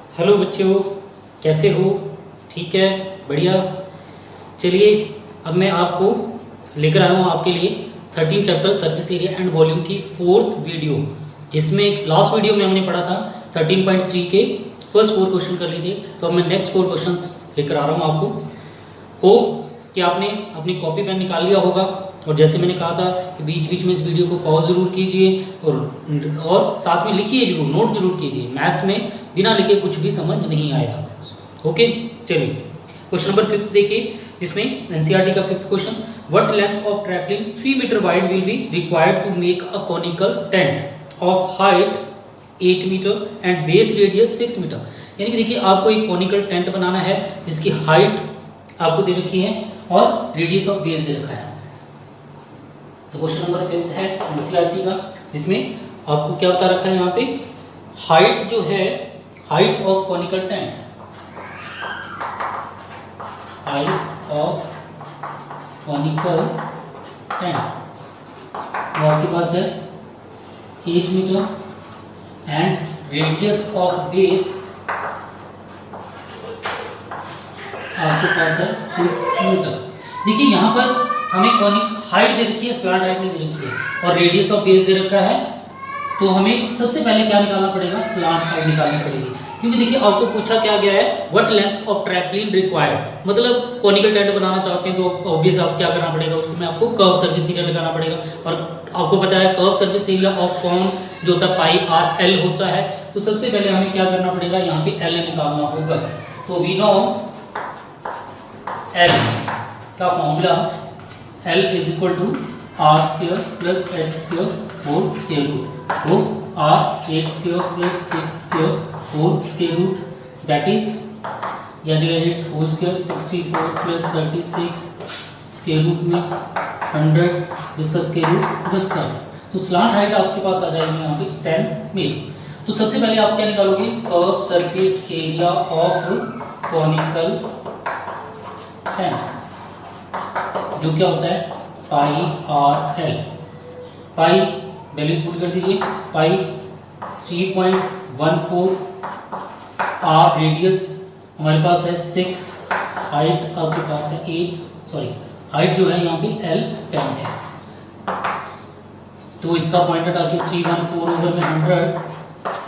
Hello बच्चों, कैसे हो? ठीक है, बढ़िया। चलिए, अब मैं आपको लेकर आया हूँ आपके लिए 13 chapter surface area and volume की 4th वीडियो, जिसमें लास्ट वीडियो में हमने पढ़ा था 13.3 के फर्स्ट 4 क्वेश्चन कर लिए थे। तो अब मैं नेक्स्ट 4 क्वेश्चंस लेकर आ रहा हूँ आपको। होप कि आपने अपनी कॉपी पेन निकाल लिया होगा, और जैसे मैंने कहा था कि बीच बीच में इस वीडियो को पॉज जरूर कीजिए और साथ में लिखिए जरूर, नोट जरूर कीजिए। मैथ्स में बिना लिखे कुछ भी समझ नहीं आएगा। ओके, चलिए क्वेश्चन नंबर 5 देखिए, जिसमें एनसीईआरटी का 5th question, what length of tarpaulin 3 metre wide will be required to make a conical tent of height 8 metre and base radius 6 metre. यानी कि देखिए, आपको एक कॉनिकल टेंट बनाना है जिसकी हाइट आपको दे रखी है और रेडियस ऑफ बेस दे रखा है। तो क्वेश्चन नंबर 5 है एनसीईआरटी का, जिसमें आपको क्या बता रखा है यहाँ पे, हाइट जो है, height of conical tent, height of conical tent वो आपके पास है 8 metre and radius of base आपके पास है 6 मीटर। देखिए यहाँ पर हमें कॉनिक हाइट दे रखी है, स्लैंट हाइट नहीं दे रखी है, और रेडियस ऑफ बेस दे रखा है। तो हमें सबसे पहले क्या निकालना पड़ेगा, स्लैंट हाइट निकालनी पड़ेगी। क्योंकि देखिए आपको पूछा क्या गया है, व्हाट लेंथ ऑफ ट्रैपलिन रिक्वायर्ड, मतलब कॉनिकल टेंट बनाना चाहते हैं तो ऑब्वियस आप क्या करना पड़ेगा, उसमें आपको कर्व सरफेस एरिया लगाना पड़ेगा। और आपको पता है curve surface area of cone जो होता है पाई आर एल होता है। तो सबसे पहले हमें क्या करना पड़ेगा, यहाँ पे एल निकालना होगा। तो वी नो एल का formula L is equal to R square plus H square whole square root. तो R 8 square plus 6 square whole square root, that is यह जगह है whole square 64 plus 36 square root में 100 जिसका square root 10 का। तो slant height आपके पास आ जाएगी यहाँ पे 10 मीटर। तो सबसे पहले आप क्या निकालोगे, curve surface area of conical tent, जो क्या होता है पाई आर एल। पाई वैल्यूज पुट कर दीजिए, पाई 3.14, आर रेडियस हमारे पास है 6, हाइट आपके पास है 8, सॉरी हाइट जो है यहाँ पे एल 10 है। तो इसका पॉइंट हटा के 314 ओवर में 100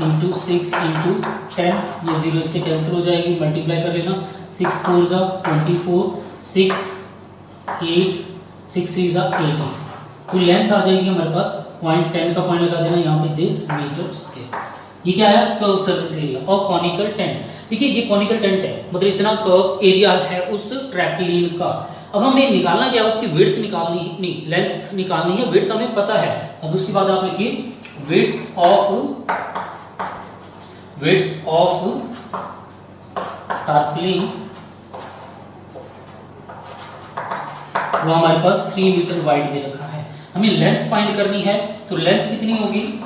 इंटू 6 इंटू 10, ये 0 इससे कैंसिल हो जाएगी, मल्टीप्लाई कर लेना, 6 4 जा 24, 6 8 6 3 जा 18। तो लेंथ आ जाएगी हमारे पास 0.10 का पॉइंट लगा देना यहाँ पे, दिस मीटर स्क्वायर। ये क्या है, curve surface area of conical tent. देखिए ये कॉनिकल टेंट है, मतलब इतना कर्व एरिया है उस ट्रैपलिन का। अब हमें निकालना क्या है, उसकी विड्थ निकालनी, नहीं लेंथ निकालनी है, विड्थ हमें पता है। अब उसके बाद आप लिखिए विड्थ ऑफ ट्रैपलिन, वो हमारे पास 3 मीटर वाइड दे रखा है। हमें लेंथ फाइंड करनी है, तो लेंथ कितनी होगी,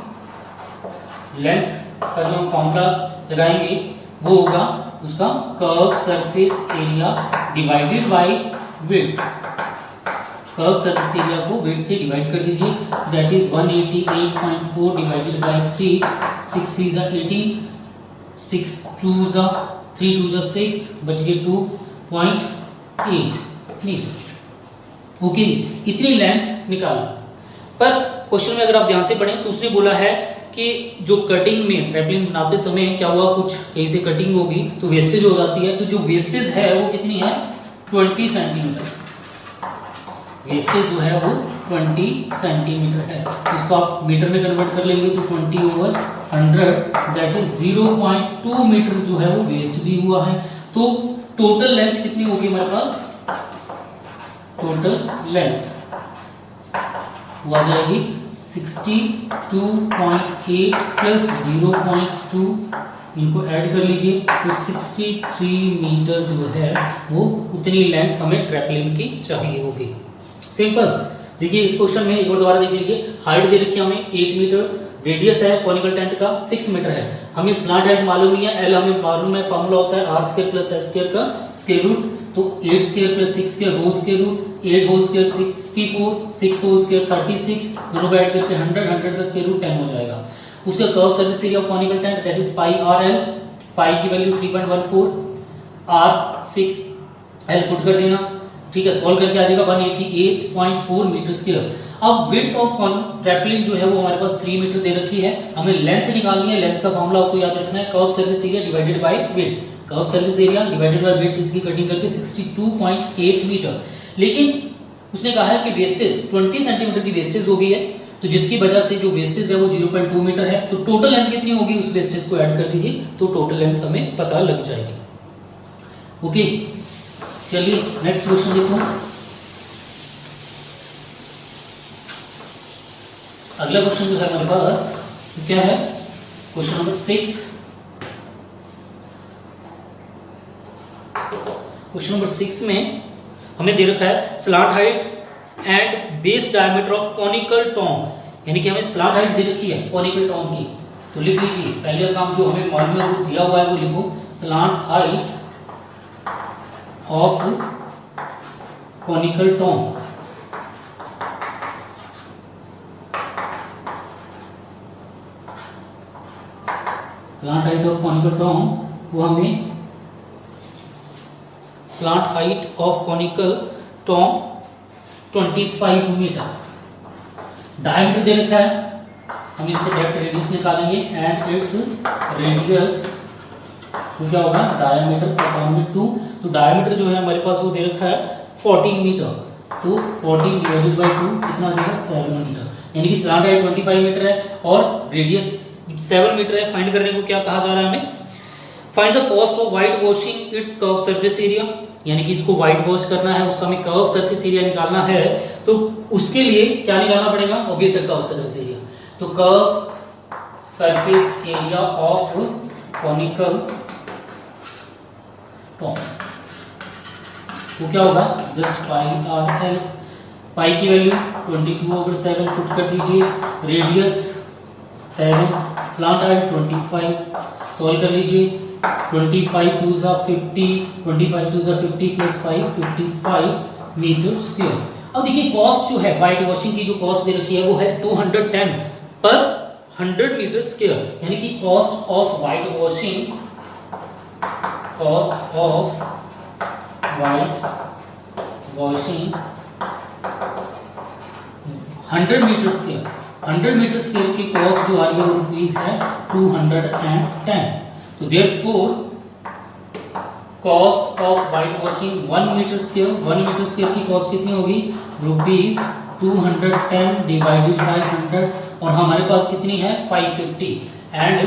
लेंथ का जो हम फॉर्मूला लगाएंगे वो होगा उसका curve surface area divided by width. Curve surface area को विड्थ से डिवाइड कर दीजिए, दैट इज 188.4 डिवाइडेड बाय 3, 6 3 जा 18, 6 2 जा 3 2 जा 6, बच गए 2.8 मीटर। ओके, इतनी लेंथ निकालना। पर क्वेश्चन में अगर आप ध्यान से पढ़ें तो उसने बोला है कि जो कटिंग में ट्रैपलिन बनाते समय क्या हुआ, कुछ कहीं से कटिंग होगी तो वेस्टेज हो जाती है। तो जो वेस्टेज है वो कितनी है, 20 सेंटीमीटर। वेस्टेज जो है वो 20 सेंटीमीटर है। इसको आप मीटर में कन्वर्ट कर लेंगे तो 20 ओवर 100, दैट इज 0.2 मीटर जो है वो वेस्ट भी हुआ है। तो टोटल लेंथ कितनी होगी हमारे पास, टोटल लेंथ वो आ जाएगी 62.8 प्लस 0.2, इनको ऐड कर लीजिए तो 63 मीटर जो है वो उतनी लेंथ हमें ट्रैपलिन की चाहिए होगी। सिंपल। देखिए इस क्वेश्चन में एक बार दोबारा देख लीजिए, हाइट दे रखी है हमें 8 मीटर, रेडियस है कॉनिकल टेंट का 6 मीटर है। हमें स्लैंट हाइट मालूम नहीं है, एल हमें मालूम है, फॉर्मूला होता है r square plus h square का स्क्वायर रूट। तो 8 square plus 6 square whole square root, 8 whole square 64, 6 whole square 36, दोनों को ऐड करके 100 का स्क्वायर रूट 10 हो जाएगा। उसका curve surface area of conical tent that is pi R L. Pi की वैल्यू 3.14, आर 6 एल पुट कर देना, ठीक है, सॉल्व करके आ जाएगा 188.4 मीटर स्क्वायर। अब विड्थ ऑफ ट्रैपलिन जो है वो हमारे पास 3 मीटर दे रखी है, हमें लेंथ निकालनी है। लेंथ का फॉर्मूला आपको याद रखना है, curve surface area divided by width, curve surface area divided by width, इसकी कटिंग करके 62.8 मीटर। लेकिन उसने कहा है कि वेस्टेज 20 सेंटीमीटर की वेस्टेज हो गई है, तो जिसकी वजह से जो वेस्टेज है वो 0.2 मीटर है, तो टोटल लेंथ कितनी होगी उस वेस्टेज को ऐड कर दीजिए, तो टोटल लेंथ हमें पता लग जाएगी। ओके, चलिए नेक्स्ट क्वेश्चन देखो। अगला क्वेश्चन जो है हमारे पास क्या है, क्वेश्चन नंबर 6। क्वेश्चन नंबर 6 में हमें दे रखा है slant height and base diameter of conical Tom, यानी कि हमें स्लांट हाइट दे रखी है कॉनिकल टॉम की, तो लिख लीजिए पहले काम जो हमें मालूम है वो दिया हुआ है वो लिखो, slant height of conical tomb. Slant height of conical tomb वो हमें slant height of conical tomb 25 metre, diameter दे रखा है, हम इसका डायरेक्ट रेडियस निकालेंगे एंड इट्स रेडियस तो क्या होगा डायमीटर अपॉन में 2, तो डायमीटर जो है हमारे पास वो दे रखा है 14 मीटर, तो 14 डिवाइडेड बाय 2 कितना आ जाएगा 7 मीटर, यानी कि स्लांट हाइट 25 मीटर है और रेडियस 7 मीटर है। फाइंड करने को क्या कहा जा रहा है हमें, find the cost of white washing it's curve surface area, यानी कि इसको व्हाइट वॉश करना है, उसका हमें कर्व सरफेस एरिया निकालना है, तो उसके लिए क्या निकालना पड़ेगा, ऑब्वियस है कर्व सरफेस एरिया, तो curve surface area of conical tomb वो क्या होगा just pi R L, pi की वैल्यू 22/7 पुट कर दीजिए, रेडियस 7, स्लांट हाइट 25, सॉल्व कर लीजिए, 25 2 = 50 प्लस 5 55 मीटर स्क्वायर। अब देखिए कॉस्ट जो है व्हाइट वॉशिंग की जो कॉस्ट दे रखी है वो है 210 पर 100 मीटर स्क्वायर, यानी कि cost of white washing, cost of white washing 100 metre square, 100 metre square की कॉस्ट जो आ रही है वो रुपीज है 210, तो therefore cost of white washing 1 metre square की कॉस्ट कितनी होगी रुपीज 210 डिवाइडेड बाय 100, और हमारे पास कितनी है 550, and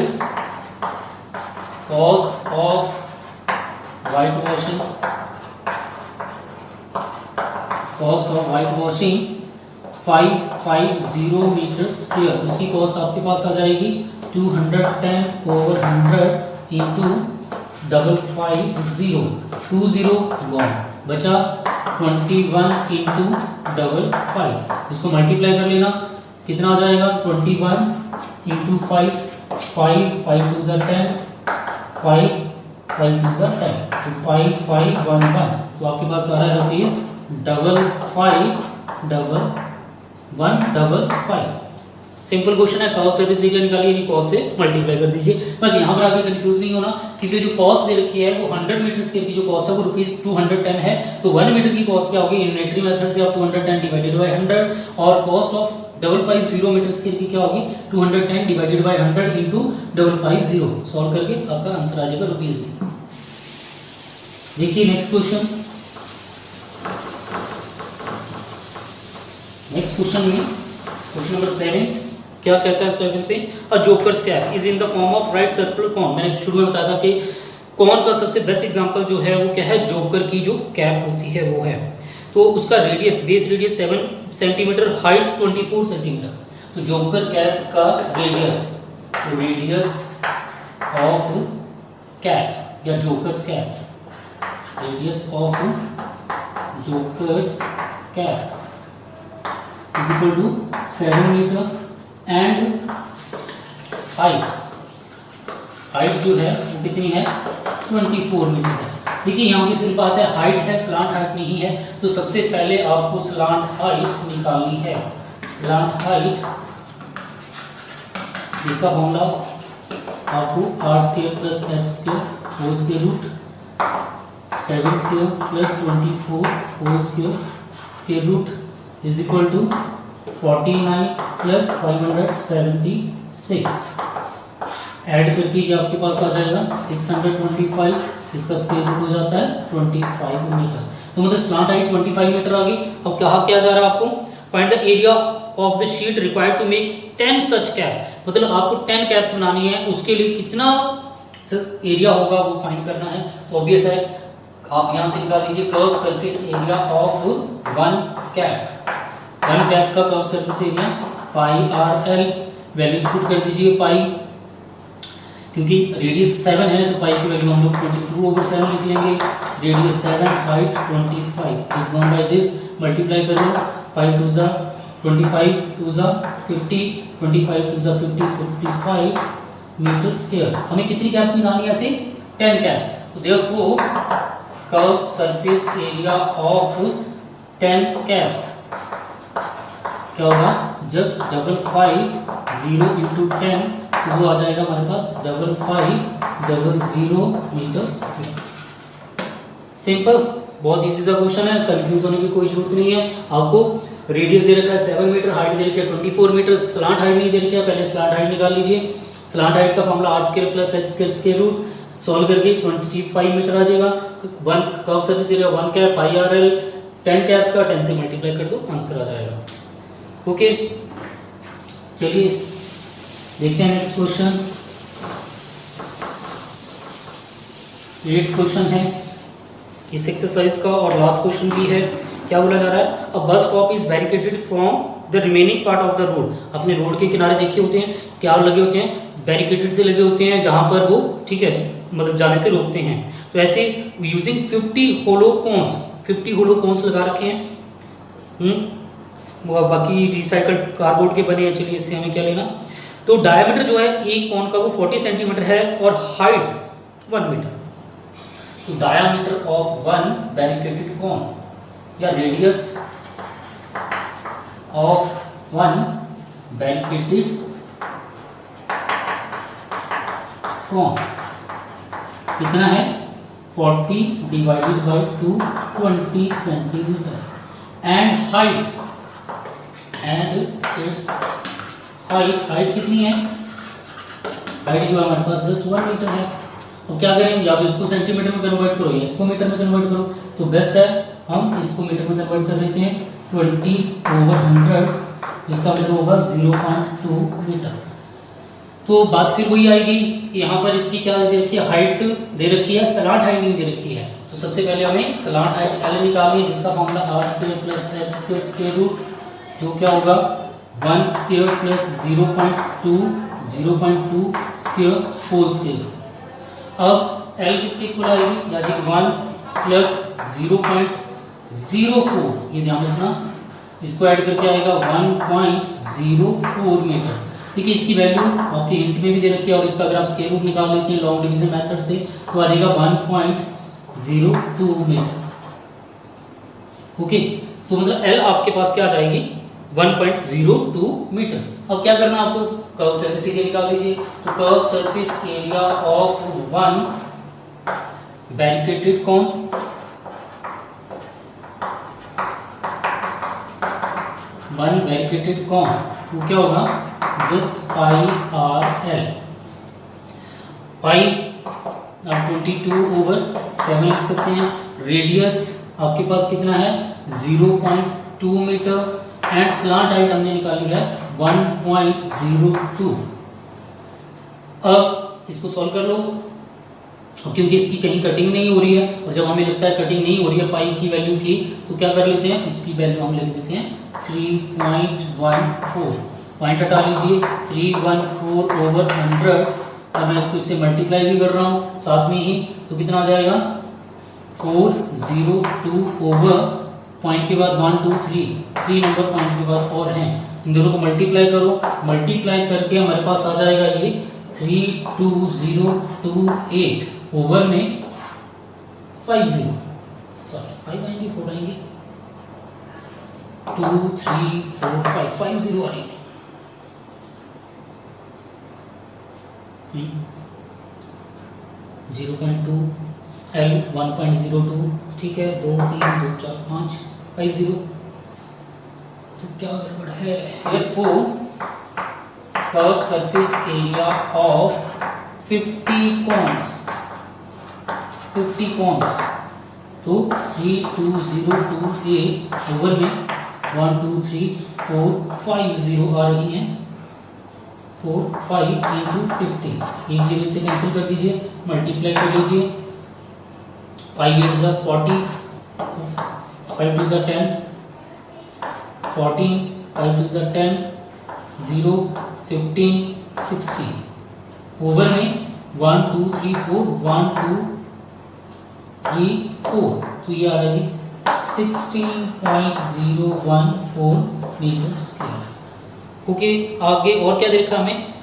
cost of white washing, cost of white washing 550 metre square, उसकी कॉस्ट आपके पास आ जाएगी 210/100 इंटू 550, 20 1 बचा 21 इंटू 55, इसको मल्टीप्लाई कर लेना कितना आ जाएगा 21 इंटू 5, 5 2 10, 5 5 2 10, तो 5511, तो आपके पास आ रहा है रुपीज 551155। सिंपल क्वेश्चन है, कॉस्ट सर्विस एरिया निकालिए, यानी कॉस्ट से मल्टीप्लाई कर दीजिए, बस यहाँ पर आपको कंफ्यूज नहीं होना, क्योंकि जो कॉस्ट दे रखी है वो 100 मीटर स्क्वायर की जो कॉस्ट है वो रुपीज 210 है, तो 1 मीटर की कॉस्ट क्या होगी, यूनिटरी मेथड से आप 210 डिवाइडेड बाय 100, और कॉस्ट ऑफ 550 मीटर स्क्वायर की क्या होगी 210 डिवाइडेड बाय 100 इंटू 550, सॉल्व करके आपका आंसर आ जाएगा रुपीज में। देखिए नेक्स्ट क्वेश्चन, नेक्स्ट क्वेश्चन में क्वेश्चन नंबर 7 क्या कहता है स्टेटमेंट पे, a joker's cap is in the form of right circular cone. मैंने शुरू में बताया था कि कॉन का सबसे बेस्ट एग्जांपल जो है वो क्या है, जोकर की जो कैप होती है वो है, तो उसका radius, base radius 7 centimetre, height 24 centimetre, तो जोकर कैप का रेडियस, रेडियस ऑफ कैप या joker's cap, radius of joker's cap is equal to 7 metre, and height जो है वो कितनी है 24 मीटर है। देखिए यहाँ की फिर बात है, हाइट है, स्लांट हाइट नहीं है, तो सबसे पहले आपको स्लांट हाइट निकालनी है। स्लांट हाइट इसका फॉर्मूला आपको r square plus h square whole square root 7 square plus 24 whole square root is equal to 49 प्लस 576। ऐड करके ये आपके पास आ जाएगा 625, इसका स्क्वायर रूट हो जाता है 25 मीटर। तो मतलब स्लांट हाइट 25 मीटर आ गई। अब कहा क्या जा रहा है आपको, find the area of the sheet required to make 10 such cap, मतलब आपको 10 कैप्स बनानी है, उसके लिए कितना एरिया होगा वो फाइंड करना है। तो ऑब्वियस है, आप यहाँ से निकाल लीजिए curve surface area of one cap का curve surface area pi are l, values put कर दीजिए पाई, क्योंकि रेडियस 7 है तो पाई की वैल्यू हम लोग 22/7 लिख लेंगे। Radius 7, height 25 is gone by this, multiply कर लो 5 2 जा 25 2 जा 50, 25 2 जा 50, 55 मीटर स्क्वायर। हमें कितनी कैप्स निकालनी है ऐसे 10 कैप्स। तो therefore curve surface area of 10 caps क्या होगा, जस्ट 55 0 into 10, तो वो आ जाएगा हमारे पास 5500 मीटर स्क्वायर। सिंपल, बहुत इजी सा क्वेश्चन है, कंफ्यूज होने की कोई जरूरत नहीं है। आपको रेडियस दे रखा है 7 मीटर, हाइट दे रखी है 24 मीटर, स्लांट हाइट नहीं दे रखी है, पहले स्लांट हाइट निकाल लीजिए। स्लांट हाइट का formula r square plus h square square root, solve करके 25 मीटर आ जाएगा। One curve surface area 1 cap pi are l, 10 caps का 10 से मल्टीप्लाई कर दो, आंसर आ जाएगा। ओके, चलिए देखते हैं नेक्स्ट क्वेश्चन। 8 क्वेश्चन है इस एक्सरसाइज का और लास्ट क्वेश्चन भी है। क्या बोला जा रहा है, a bus stop is barricaded from the remaining part of the road. अपने रोड के किनारे देखे होते हैं क्या लगे होते हैं, बैरिकेडेड से लगे होते हैं, जहां पर वो ठीक है मतलब जाने से रोकते हैं। तो ऐसे यूजिंग 50 होलो कोन्स लगा रखे हैं। वो बाकी रिसाइकल्ड कार्डबोर्ड के बने हैं। चलिए इससे हमें क्या लेना, तो डायमीटर जो है एक कोन का वो 40 सेंटीमीटर है और हाइट 1 मीटर। तो डायमीटर ऑफ वन बैरिकेडेड कोन या रेडियस ऑफ वन बैरिकेडेड कोन कितना है, 40 divided by 2 20 centimetre and height it's height कितनी है, हाइट जो हमारे पास जस्ट 1 मीटर है। तो क्या करें, या तो इसको सेंटीमीटर में कन्वर्ट करो या इसको मीटर में कन्वर्ट करो। तो बेस्ट है हम इसको मीटर में कन्वर्ट कर लेते हैं। 20/100 इसका मतलब होगा 0.2 मीटर। तो बात फिर वही आएगी कि यहाँ पर इसकी क्या दे रखी है, हाइट दे रखी है, स्लांट हाइट नहीं दे रखी है। तो सबसे पहले हमें स्लांट हाइट एल निकालनी है, जिसका formula r square plus h square square root, जो क्या होगा 1 square plus 0.2 square whole square. अब L किसके इक्वल आएगी, यानी 1 प्लस 0.04, ये ध्यान रखना, इसको ऐड करके आएगा 1.04 मीटर। ठीक है, इसकी वैल्यू आपके हिंट में भी दे रखी है और इसका अगर आप स्क्वायर रूट निकाल लेते हैं लॉन्ग डिवीजन मेथड से तो आ जाएगा 1.02 मीटर। ओके, तो मतलब L आपके पास क्या आ जाएगी 1.02 मीटर। अब क्या करना आपको, कर्व सरफेस एरिया निकाल दीजिए। तो curve surface area of one barricaded cone वो क्या होगा, just pi R L. Pi आप 22/7 लिख सकते हैं। रेडियस आपके पास कितना है 0.2 मीटर एंड स्लांट हाइट हमने निकाली है 1.02। अब इसको सॉल्व कर लो, क्योंकि इसकी कहीं कटिंग नहीं हो रही है और जब हमें लगता है कटिंग नहीं हो रही है पाई की वैल्यू की, तो क्या कर लेते हैं, इसकी वैल्यू हम लिख देते हैं 3.14। पॉइंट हटा लीजिए, 314/100। अब मैं इसको इससे मल्टीप्लाई भी कर रहा हूँ साथ में ही, तो कितना आ जाएगा 402 पॉइंट के बाद 1 2 3 नंबर पॉइंट के बाद और हैं, इन दोनों को मल्टीप्लाई करो। मल्टीप्लाई करके हमारे पास आ जाएगा ये 32028 ओवर में 50, सॉरी 5 आएंगे 4 आएंगे 2 3 4 5 50 आ रही है। 0.2 L 1.02, ठीक है, 2 3 2 4 5 50। तो क्या गड़बड़ है? Therefore curved surface area of 50 cones, 50 cones, तो 32028 ओवर में 1 2 3 4 5 0 आ रही हैं, 4 5 इंटू 50, एक जीरो से कैंसिल कर दीजिए, मल्टीप्लाई कर लीजिए, 5 8 ज़ा 40, 5 2 ज़ा 10, 14, 5 2 ज़ा 10, 0 15 16 ओवर में 1 2 3 4 1 2 3 4, तो ये आ रहा है 16.014 मीटर स्क्वायर। ओके, आगे और क्या देखा हमें?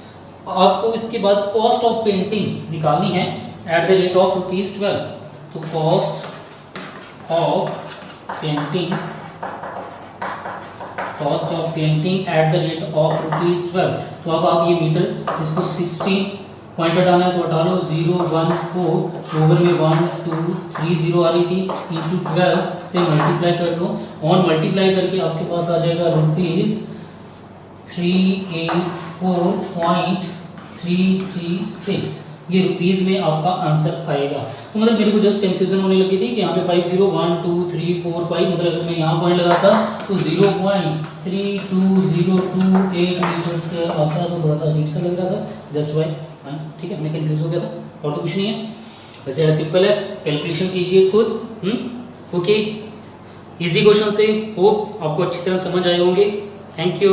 आपको इसके बाद कॉस्ट ऑफ पेंटिंग निकालनी है एट द रेट ऑफ ₹12। तो cost of painting at the rate of ₹12। तो अब आप ये मीटर इसको 16 पॉइंट हटाना है तो हटा लो, 014 ओवर में 1230 आ रही थी, इंटू 12 से मल्टीप्लाई कर दो, ऑन मल्टीप्लाई करके आपके पास आ जाएगा ₹384.336। ये रुपीस में आपका आंसर आएगा। तो मतलब मेरे को जस्ट कंफ्यूजन होने लगी थी कि यहाँ पे 50 1 2 3 4 5, मतलब अगर मैं यहाँ पॉइंट लगाता तो 0.32028 मीटर स्क्वायर आता, तो थोड़ा सा अजीब सा लग रहा था, जस्ट वाई, ठीक है, मैं कंफ्यूज हो गया था, और तो कुछ नहीं है। वैसे सिंपल है, कैलकुलेशन कीजिए खुद। ओके, इजी क्वेश्चन से होप आपको अच्छी तरह समझ आए होंगे। Thank you.